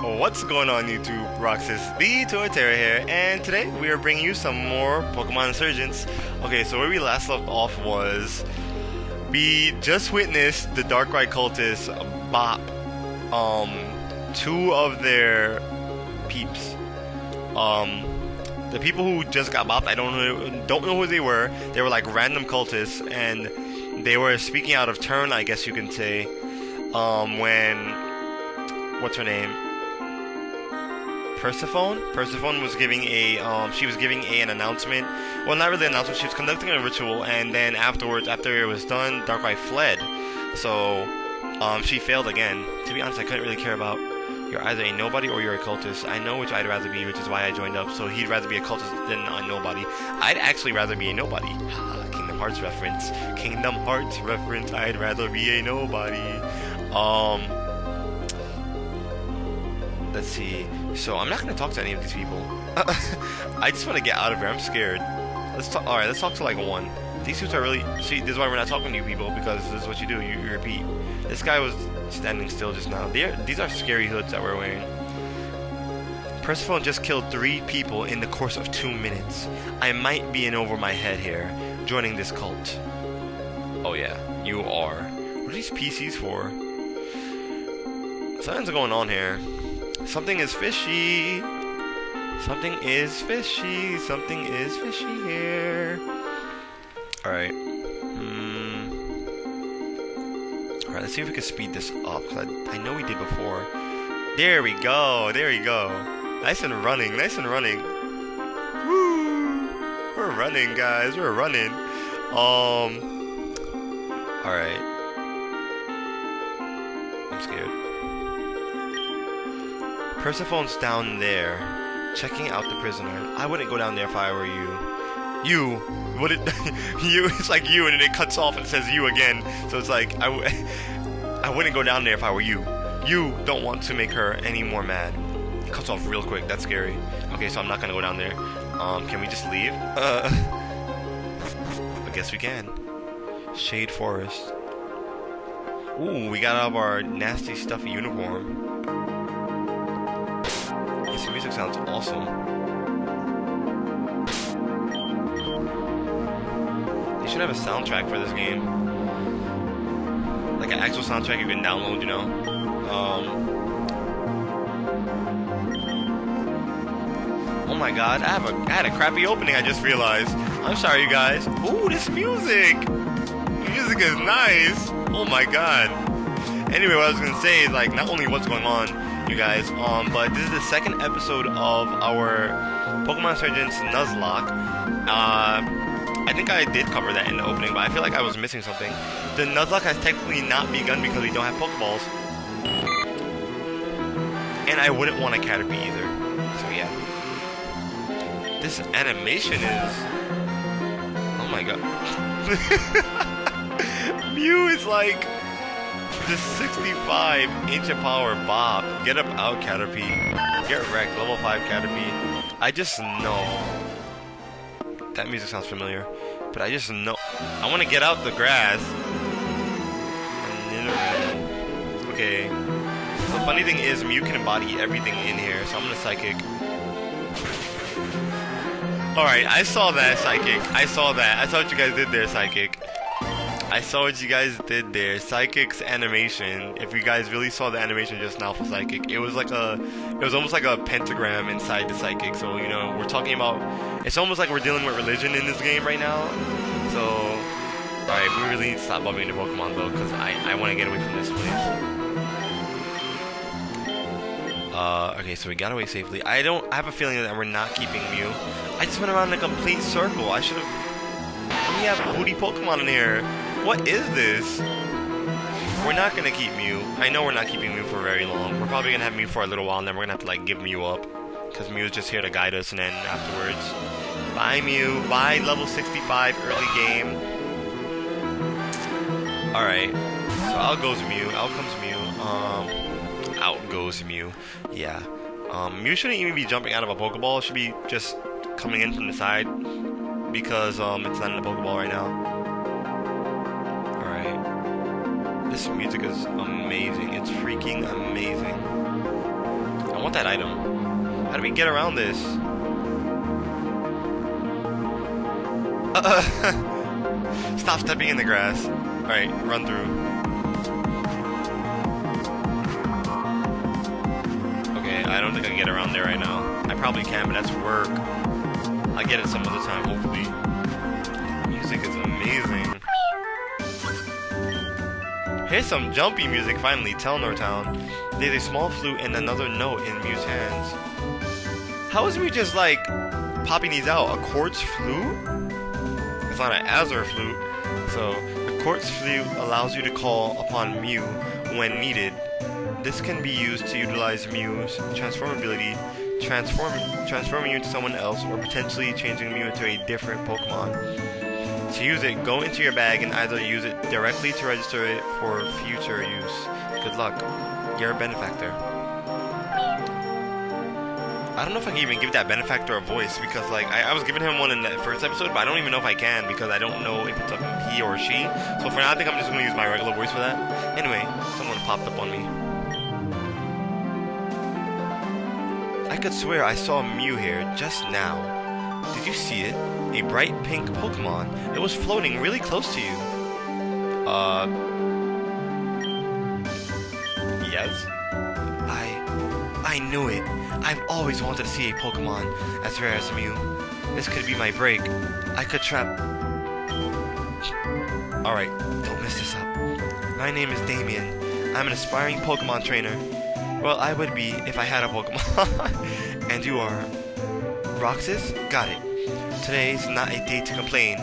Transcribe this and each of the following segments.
What's going on YouTube? Roxas The ToRtErRa here, and today we are bringing you some more Pokemon Insurgence. Okay, so where we last left off was we just witnessed the Darkrai cultists bop two of their peeps. The people who just got bopped, I don't know who they were. They were like random cultists, and they were speaking out of turn, I guess you can say. When what's her name? Persephone was giving a she was giving an announcement. Well, not really an announcement. She was conducting a ritual, and then afterwards, after it was done, Darkrai fled. So she failed again. To be honest, I couldn't really care about. You're either a nobody or you're a cultist. I know which I'd rather be, which is why I joined up. So he'd rather be a cultist than a nobody. I'd actually rather be a nobody. Kingdom Hearts reference. Kingdom Hearts reference. I'd rather be a nobody. Let's see. So I'm not gonna talk to any of these people. I just want to get out of here. I'm scared. Let's talk. All right, let's talk to like one. These suits are really. See, this is why we're not talking to you people, because this is what you do. You repeat. This guy was standing still just now. These are scary hoods that we're wearing. Persephone just killed 3 people in the course of 2 minutes. I might be in over my head here, joining this cult. Oh yeah, you are. What are these PCs for? Something's going on here. Something is fishy. Something is fishy. Something is fishy here. Alright. Alright, let's see if we can speed this up. Cause I know we did before. There we go. There we go. Nice and running. Nice and running. Woo! We're running, guys. We're running. Alright. I'm scared. Persephone's down there, checking out the prisoner. I wouldn't go down there if I were you. You wouldn't. You. It's like you, and then it cuts off and says you again. So it's like I wouldn't go down there if I were you. You don't want to make her any more mad. It cuts off real quick. That's scary. Okay, so I'm not gonna go down there. Can we just leave? I guess we can. Shade Forest. Ooh, we got out of our nasty, stuffy uniform. This music sounds awesome. They should have a soundtrack for this game. Like an actual soundtrack you can download, you know? Oh my god, I had a crappy opening, I just realized. I'm sorry, you guys. Ooh, this music! Music is nice! Oh my god. Anyway, what I was gonna say is, like, not only what's going on, you guys, but this is the second episode of our Pokemon Insurgence Nuzlocke. I think I did cover that in the opening, but I feel like I was missing something. The Nuzlocke has technically not begun because we don't have Pokeballs. And I wouldn't want a Caterpie either. So yeah. This animation is... Oh my god. Mew is like... The 65 inch of power Bob. Get up out, Caterpie. Get wrecked, level 5 Caterpie. I just know. That music sounds familiar. But I just know. I want to get out the grass. Okay. The funny thing is, Mew can embody everything in here, so I'm gonna Psychic. Alright, I saw that, Psychic. I saw that. I saw what you guys did there, Psychic. I saw what you guys did there. Psychic's animation. If you guys really saw the animation just now for Psychic, it was almost like a pentagram inside the Psychic. So, you know, we're talking about, it's almost like we're dealing with religion in this game right now. So, alright, we really need to stop bumping into Pokemon though, because I want to get away from this place. Okay, so we got away safely. I have a feeling that we're not keeping Mew. I just went around in a complete circle. I should have, we have booty Pokemon in here. What is this? We're not gonna keep Mew. I know we're not keeping Mew for very long. We're probably gonna have Mew for a little while, and then we're gonna have to like give Mew up, because Mew is just here to guide us, and then afterwards, bye Mew. Bye level 65 early game. All right. So out goes Mew. Out comes Mew. Out goes Mew. Yeah. Mew shouldn't even be jumping out of a Pokeball. It should be just coming in from the side, because it's not in a Pokeball right now. This music is amazing. It's freaking amazing. I want that item. How do we get around this? Stop stepping in the grass. Alright, run through. Okay, I don't think I can get around there right now. I probably can, but that's work. I'll get it some other time, hopefully. Music is amazing. Here's some jumpy music, finally. Telnor Town. There's a small flute and another note in Mew's hands. How is Mew just like popping these out? A quartz flute? It's not an Azure flute. So, the quartz flute allows you to call upon Mew when needed. This can be used to utilize Mew's transformability, transforming you into someone else, or potentially changing Mew into a different Pokemon. To use it, go into your bag and either use it directly to register it for future use. Good luck. You're a benefactor. I don't know if I can even give that benefactor a voice, because like I was giving him one in that first episode, but I don't even know if I can, because I don't know if it's a he or she. So for now, I think I'm just going to use my regular voice for that. Anyway, someone popped up on me. I could swear I saw Mew here just now. Did you see it? A bright pink Pokemon. It was floating really close to you. Yes? I knew it. I've always wanted to see a Pokemon as rare as Mew. This could be my break. I could trap... Alright, don't mess this up. My name is Damien. I'm an aspiring Pokemon trainer. Well, I would be if I had a Pokemon. And you are... Roxas? Got it. Today's not a day to complain.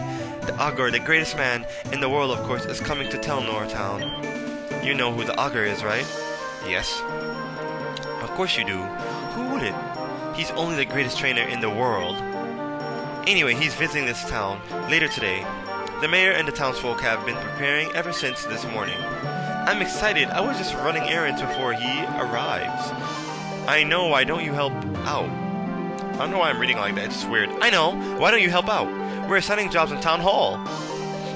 The Augur, the greatest man in the world, of course, is coming to Telnor Town. You know who the Augur is, right? Yes. Of course you do. Who wouldn't? He's only the greatest trainer in the world. Anyway, he's visiting this town later today. The mayor and the townsfolk have been preparing ever since this morning. I'm excited. I was just running errands before he arrives. I know. Why don't you help out? I don't know why I'm reading like that. It's just weird. I know. Why don't you help out? We're assigning jobs in town hall.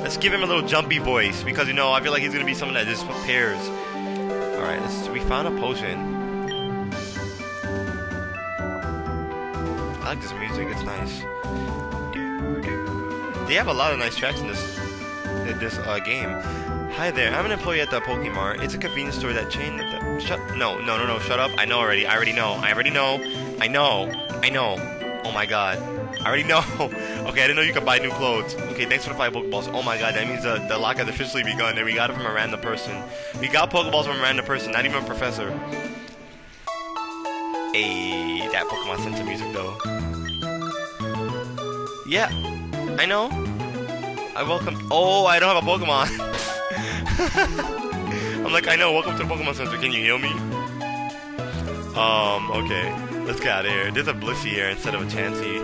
Let's give him a little jumpy voice, because, you know, I feel like he's going to be someone that just prepares. Alright, we found a potion. I like this music, it's nice. They have a lot of nice tracks in this game. Hi there, I'm an employee at the Pokemart. It's a convenience store that chain... shut up. I know already. I know. Oh my god. I already know. Okay, I didn't know you could buy new clothes. Okay, thanks for the 5 Pokeballs. Oh my god, that means the lock has officially begun, and we got it from a random person. We got Pokeballs from a random person, not even a professor. Hey, that Pokemon sent some music though. Yeah, I know. I welcome. Oh, I don't have a Pokemon. I'm like, I know. Welcome to the Pokemon Center. Can you heal me? Okay. Let's get out of here. There's a Blissey here instead of a Chansey.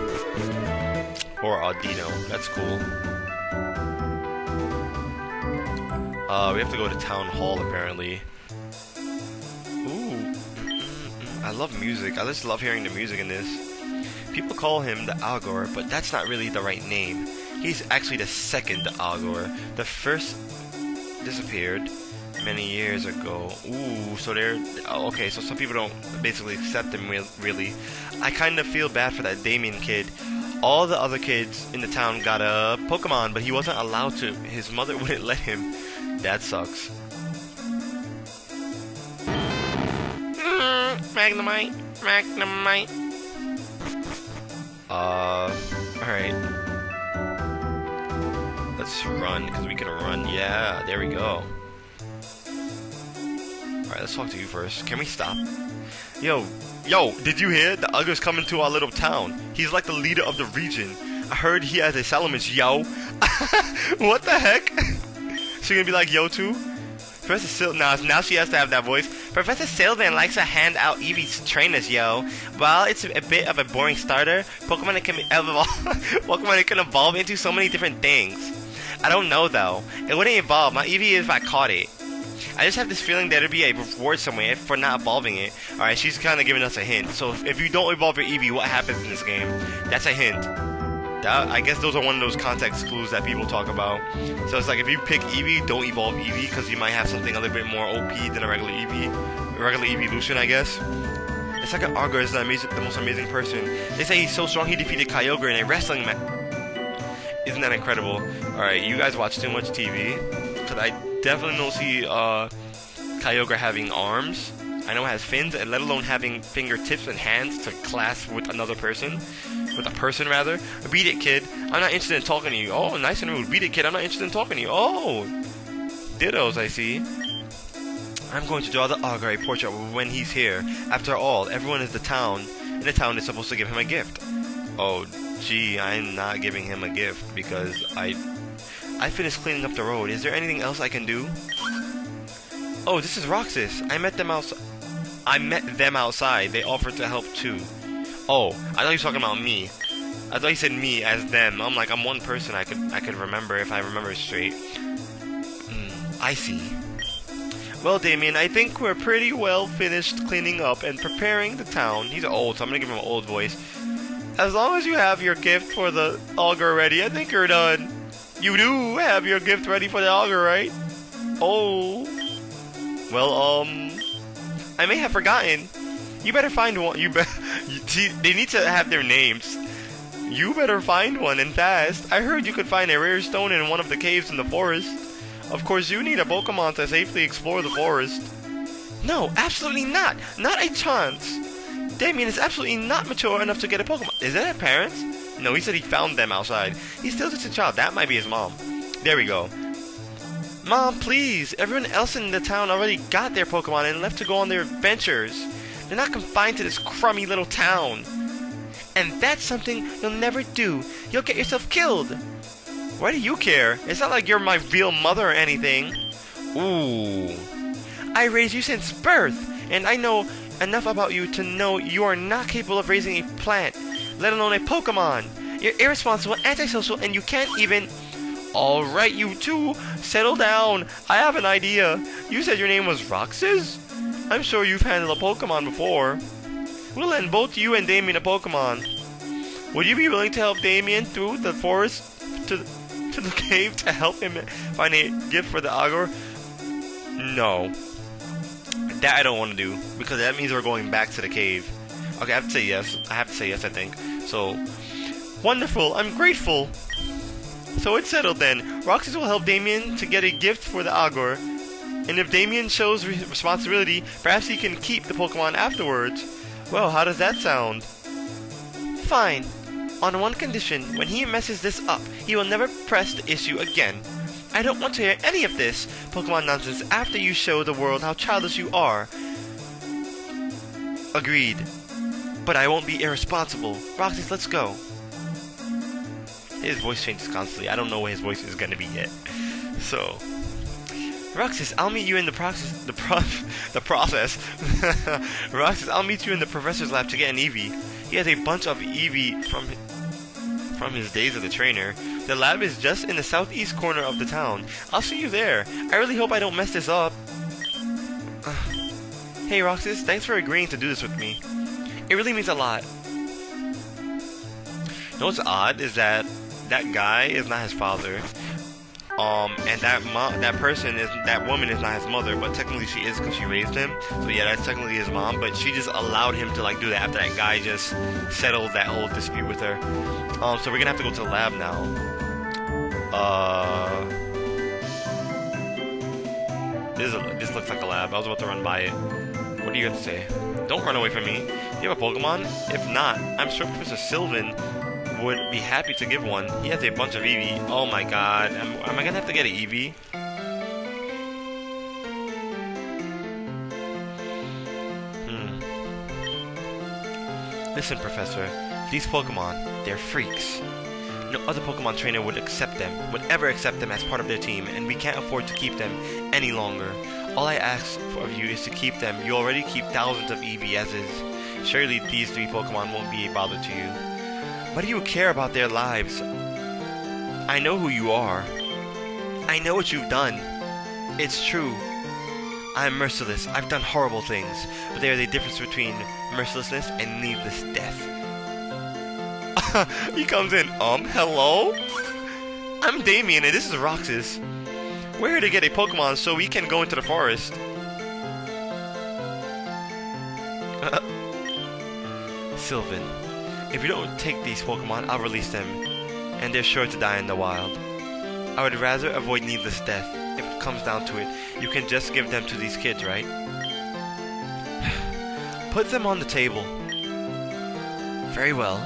Or Audino. That's cool. We have to go to Town Hall, apparently. Ooh. I love music. I just love hearing the music in this. People call him the Augur, but that's not really the right name. He's actually the second Augur. The first disappeared many years ago. Ooh, so they're... okay, so some people don't basically accept him, really. I kind of feel bad for that Damien kid. All the other kids in the town got a Pokemon, but he wasn't allowed to. His mother wouldn't let him. That sucks. Magnemite. Alright. Let's run, because we can run. Yeah, there we go. Alright, let's talk to you first. Can we stop? Yo, did you hear? The Augur's coming to our little town. He's like the leader of the region. I heard he has a Salamence, yo. What the heck? She gonna be like, yo, too? Professor Sylvan, now she has to have that voice. Professor Sylvan likes to hand out Eevee's trainers, yo. While it's a bit of a boring starter, Pokemon can evolve into so many different things. I don't know, though. It wouldn't evolve. My Eevee if I caught it. I just have this feeling that there'd be a reward somewhere for not evolving it. Alright, she's kind of giving us a hint. So if you don't evolve your Eevee, what happens in this game? That's a hint. I guess those are one of those context clues that people talk about. So it's like, if you pick Eevee, don't evolve Eevee, because you might have something a little bit more OP than a regular Eevee. A regular Eeveelution, I guess. It's like an Augur is the most amazing person. They say he's so strong he defeated Kyogre in a wrestling match. Isn't that incredible? Alright, you guys watch too much TV. Because I definitely don't see Kyogre having arms. I know it has fins, and let alone having fingertips and hands to clasp with another person. With a person, rather. Beat it, kid. I'm not interested in talking to you. Oh, nice and rude. Beat it, kid. I'm not interested in talking to you. Oh, dittos, I see. I'm going to draw the Augur a portrait when he's here. After all, everyone in the town is supposed to give him a gift. Oh, gee, I'm not giving him a gift because I finished cleaning up the road. Is there anything else I can do? Oh, this is Roxas. I met them outside. They offered to help too. Oh, I thought he was talking about me. I thought he said me as them. I'm like, I'm one person. I could remember if I remember straight. I see. Well, Damien, I think we're pretty well finished cleaning up and preparing the town. He's old, so I'm gonna give him an old voice. As long as you have your gift for the Augur ready, I think you're done. You do have your gift ready for the Augur, right? Oh. Well, I may have forgotten. You better find one. They need to have their names. You better find one and fast. I heard you could find a rare stone in one of the caves in the forest. Of course, you need a Pokemon to safely explore the forest. No, absolutely not. Not a chance. Damien is absolutely not mature enough to get a Pokemon. Is that his parents? No, he said he found them outside. He's still just a child. That might be his mom. There we go. Mom, please. Everyone else in the town already got their Pokemon and left to go on their adventures. They're not confined to this crummy little town. And that's something you'll never do. You'll get yourself killed. Why do you care? It's not like you're my real mother or anything. Ooh. I raised you since birth, and I know enough about you to know you are not capable of raising a plant, let alone a Pokemon. You're irresponsible, antisocial, and you can't even... Alright, you two, settle down. I have an idea. You said your name was Roxas? I'm sure you've handled a Pokemon before. We'll lend both you and Damien a Pokemon. Would you be willing to help Damien through the forest to the cave to help him find a gift for the Augur? No. That I don't want to do, because that means we're going back to the cave. Okay, I have to say yes. I think. So, wonderful. I'm grateful. So it's settled then. Roxas will help Damien to get a gift for the Augur. And if Damien shows responsibility, perhaps he can keep the Pokemon afterwards. Well, how does that sound? Fine. On one condition, when he messes this up, he will never press the issue again. I don't want to hear any of this Pokemon nonsense after you show the world how childish you are. Agreed. But I won't be irresponsible. Roxas, let's go. His voice changes constantly. I don't know what his voice is gonna be yet. So, Roxas, I'll meet you in the process. Roxas, I'll meet you in the professor's lab to get an Eevee. He has a bunch of Eevee from his days as a trainer. The lab is just in the southeast corner of the town. I'll see you there. I really hope I don't mess this up. Hey Roxas, thanks for agreeing to do this with me. It really means a lot. You know what's odd is that guy is not his father. And that woman is not his mother, but technically she is because she raised him. So yeah, that's technically his mom, but she just allowed him to like do that after that guy just settled that whole dispute with her. So we're gonna have to go to the lab now. This looks like a lab. I was about to run by it. What do you have to say? Don't run away from me. Do you have a Pokemon? If not, I'm sure Professor Sylvan would be happy to give one. He has a bunch of Eevee. Oh my god. Am I gonna have to get an Eevee? Listen, Professor. These Pokemon, they're freaks. No other Pokemon trainer would ever accept them as part of their team, and we can't afford to keep them any longer. All I ask of you is to keep them. You already keep thousands of Eevee as is. Surely these three Pokemon won't be a bother to you. Why do you care about their lives? I know who you are. I know what you've done. It's true. I'm merciless. I've done horrible things. But there is a difference between mercilessness and needless death. He comes in, hello? I'm Damien and this is Roxas. We're here to get a Pokemon so we can go into the forest. Sylvan, if you don't take these Pokemon, I'll release them, and they're sure to die in the wild. I would rather avoid needless death. If it comes down to it, you can just give them to these kids, right? Put them on the table. Very well.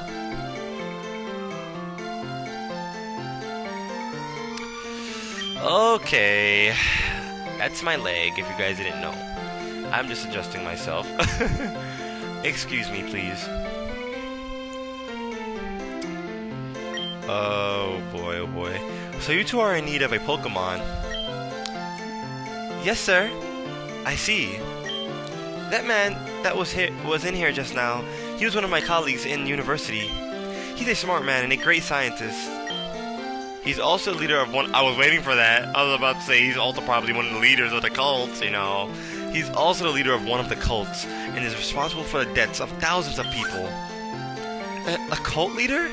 Okay. That's my leg, if you guys didn't know. I'm just adjusting myself. Excuse me, please. Oh boy, oh boy. So you two are in need of a Pokemon. Yes, sir. I see. That man that was in here just now, he was one of my colleagues in university. He's a smart man and a great scientist. He's also the leader of one... I was waiting for that. I was about to say he's also probably one of the leaders of the cults, you know. He's also the leader of one of the cults and is responsible for the deaths of thousands of people. A cult leader?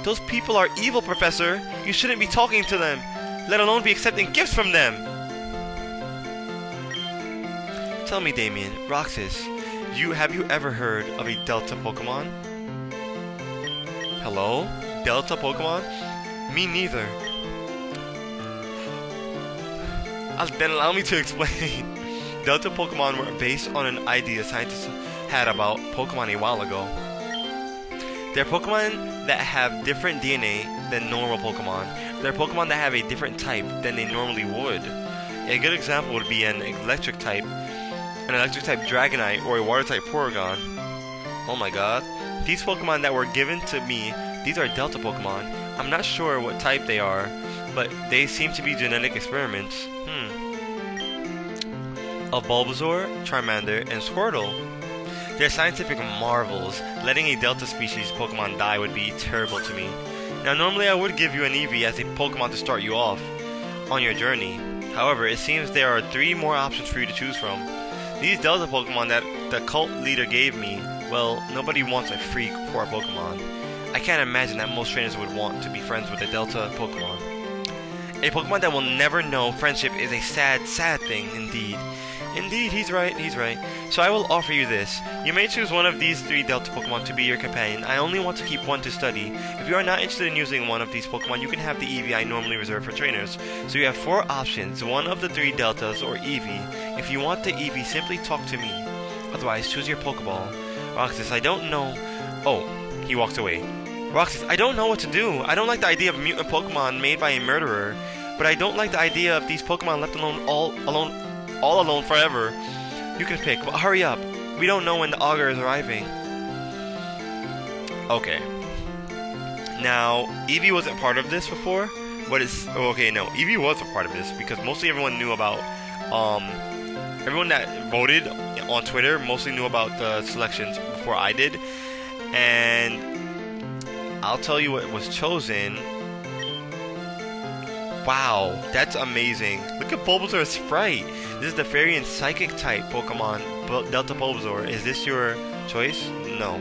Those people are evil, Professor. You shouldn't be talking to them, let alone be accepting gifts from them. Tell me, Damien, Roxas, have you ever heard of a Delta Pokemon? Hello? Delta Pokemon? Me neither. Then allow me to explain. Delta Pokemon were based on an idea scientists had about Pokemon a while ago. They're Pokemon that have different DNA than normal Pokemon. They're Pokemon that have a different type than they normally would. A good example would be an electric type Dragonite, or a water type Porygon. Oh my god. These Pokemon that were given to me, these are Delta Pokemon. I'm not sure what type they are, but they seem to be genetic experiments. Of Bulbasaur, Charmander, and Squirtle. They're scientific marvels. Letting a Delta species Pokemon die would be terrible to me. Now normally I would give you an Eevee as a Pokemon to start you off on your journey. However, it seems there are 3 more options for you to choose from. These Delta Pokemon that the cult leader gave me, well, nobody wants a freak for a Pokemon. I can't imagine that most trainers would want to be friends with a Delta Pokemon. A Pokemon that will never know friendship is a sad, sad thing indeed. Indeed, he's right, he's right. So I will offer you this. You may choose one of these 3 Delta Pokemon to be your companion. I only want to keep one to study. If you are not interested in using one of these Pokemon, you can have the Eevee I normally reserve for trainers. So you have 4 options, one of the 3 Deltas or Eevee. If you want the Eevee, simply talk to me. Otherwise, choose your Pokeball. Roxas, I don't know... Oh, he walks away. Roxas, I don't know what to do. I don't like the idea of mutant Pokemon made by a murderer. But I don't like the idea of these Pokemon left all alone forever. You can pick, but hurry up. We don't know when the Augur is arriving. Okay. Now, Eevee wasn't part of this before, but it's... Oh, okay, no. Eevee was a part of this, because mostly everyone knew about... everyone that voted on Twitter mostly knew about the selections before I did. And... I'll tell you what was chosen... Wow, that's amazing. Look at Bulbasaur's sprite. This is the Fairy and Psychic type Pokemon, Delta Bulbasaur. Is this your choice? No.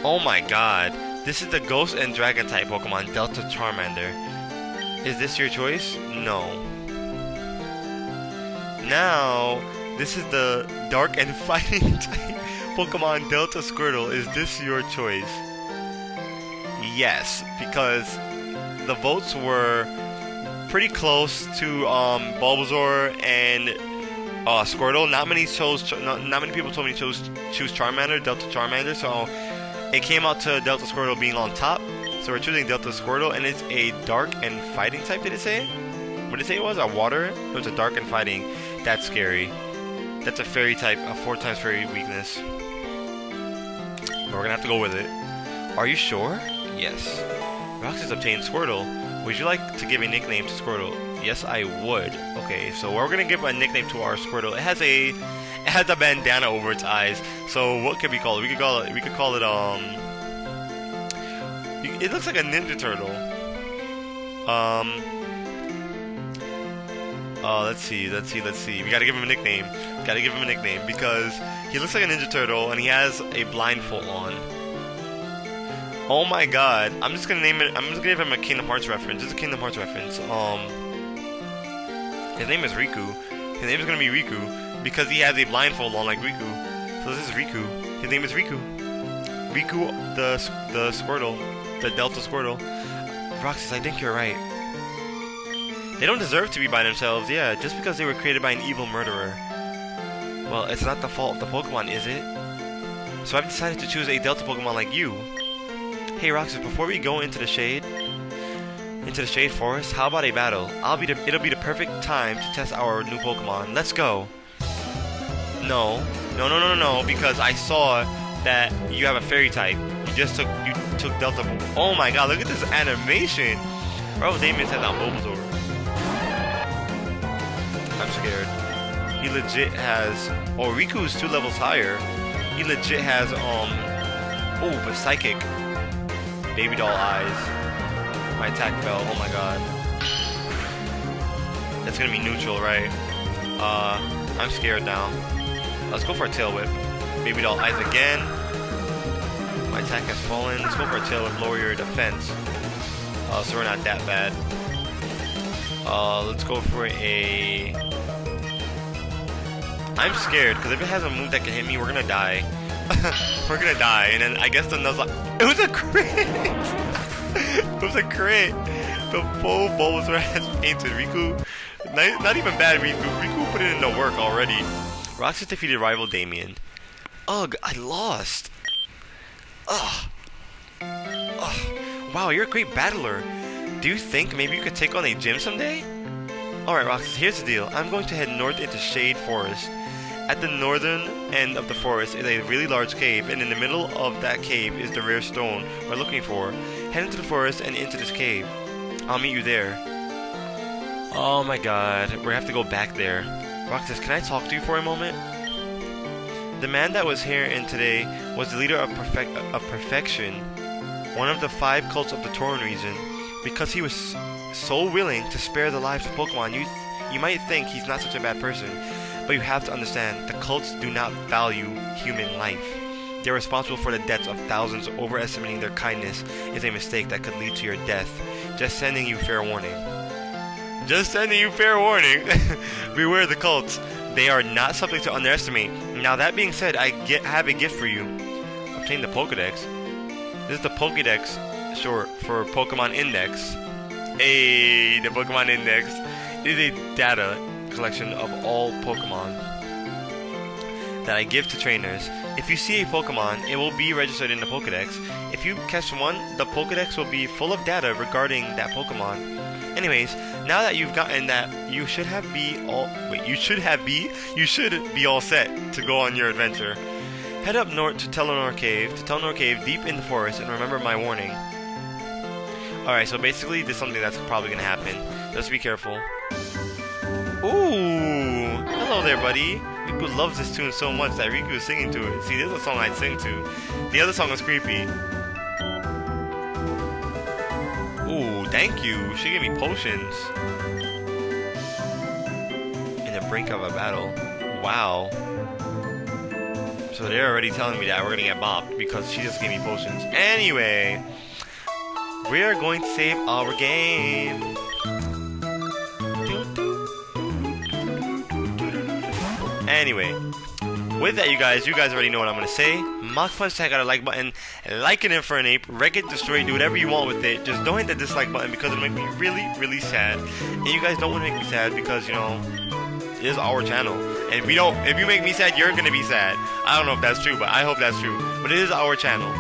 Oh my god. This is the Ghost and Dragon type Pokemon, Delta Charmander. Is this your choice? No. Now, this is the Dark and Fighting type Pokemon, Delta Squirtle. Is this your choice? Yes, because... the votes were pretty close to Bulbasaur and Squirtle. Not many people told me to choose Charmander, Delta Charmander. So it came out to Delta Squirtle being on top. So we're choosing Delta Squirtle, and it's a Dark and Fighting type. Did it say? What did it say it was? A Water? It was a Dark and Fighting. That's scary. That's a Fairy type, a 4 times Fairy weakness. But we're gonna have to go with it. Are you sure? Yes. Roxas obtained Squirtle. Would you like to give a nickname to Squirtle? Yes, I would. Okay, so we're gonna give a nickname to our Squirtle. It has a bandana over its eyes. So what could we call it? We could call it it looks like a Ninja Turtle. Let's see. We gotta give him a nickname. Because he looks like a Ninja Turtle and he has a blindfold on. Oh my god. I'm just gonna give him a Kingdom Hearts reference. This is a Kingdom Hearts reference. His name is Riku. His name is gonna be Riku because he has a blindfold on like Riku. So this is Riku. His name is Riku. Riku the Squirtle. The Delta Squirtle. Roxas, I think you're right. They don't deserve to be by themselves, yeah, just because they were created by an evil murderer. Well, it's not the fault of the Pokemon, is it? So I've decided to choose a Delta Pokemon like you. Hey Roxas, before we go into the shade forest, how about a battle? It'll be the perfect time to test our new Pokemon. Let's go. No, because I saw that you have a fairy type. You took Delta. Oh my god, look at this animation. Bro, Damien said that Bulbasaur. I'm scared. He legit has. Oh, Riku's 2 levels higher. He legit has oh, but Psychic. Baby doll eyes. My attack fell. Oh my god. That's gonna be neutral, right? I'm scared now. Let's go for a Tail Whip. Baby doll eyes again. My attack has fallen. Let's go for a Tail Whip. Lower your defense. So we're not that bad. Let's go for a. I'm scared because if it has a move that can hit me, we're gonna die. We're gonna die, and then I guess the Nuzlocke. It was a crit. It was a crit. The full Bulbasaur has painted. Riku, not even bad. Riku put it in the work already. Roxas defeated rival Damien. Ugh, I lost. Ugh. Ugh. Wow, you're a great battler. Do you think maybe you could take on a gym someday? Alright, Roxas, here's the deal. I'm going to head north into Shade Forest. At the northern end of the forest is a really large cave, and in the middle of that cave is the rare stone we're looking for. Head into the forest and into this cave. I'll meet you there. Oh my god, we have to go back there. Roxas, can I talk to you for a moment? The man that was here in today was the leader of Perfection, one of the 5 cults of the Tauran region. Because he was so willing to spare the lives of Pokemon, you might think he's not such a bad person. But you have to understand, the cults do not value human life. They're responsible for the deaths of thousands. Overestimating their kindness is a mistake that could lead to your death. Just sending you fair warning. Just sending you fair warning. Beware the cults. They are not something to underestimate. Now that being said, I have a gift for you. Obtain the Pokedex. This is the Pokedex, short for Pokemon Index. Hey, the Pokemon Index is a data collection of all Pokemon that I give to trainers. If you see a Pokemon, it will be registered in the Pokedex. If you catch one, the Pokedex will be full of data regarding that Pokemon. Anyways, now that you've gotten that, you should be all set to go on your adventure. Head up north to Telnor Cave, deep in the forest, and remember my warning. Alright, so basically this is something that's probably gonna happen. Just be careful. Ooh! Hello there, buddy. Riku loves this tune so much that Riku is singing to it. See, this is a song I'd sing to. The other song was creepy. Ooh, thank you. She gave me potions. In the brink of a battle. Wow. So they're already telling me that we're gonna get bopped because she just gave me potions. Anyway, we are going to save our game. Anyway, with that, you guys already know what I'm gonna say. Mach Punch, check out a like button, like it for an ape, wreck it, destroy it, do whatever you want with it. Just don't hit the dislike button because it'll make me really, really sad. And you guys don't want to make me sad because, you know, it is our channel. And if you make me sad, you're gonna be sad. I don't know if that's true, but I hope that's true. But it is our channel.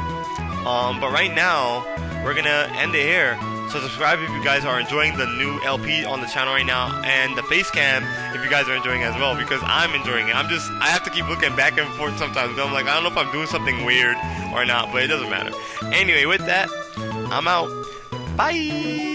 But right now, we're gonna end it here. So subscribe if you guys are enjoying the new LP on the channel right now, and the Facecam if you guys are enjoying it as well, because I'm enjoying it. I have to keep looking back and forth sometimes. I'm like, I don't know if I'm doing something weird or not, but it doesn't matter. Anyway, with that, I'm out. Bye!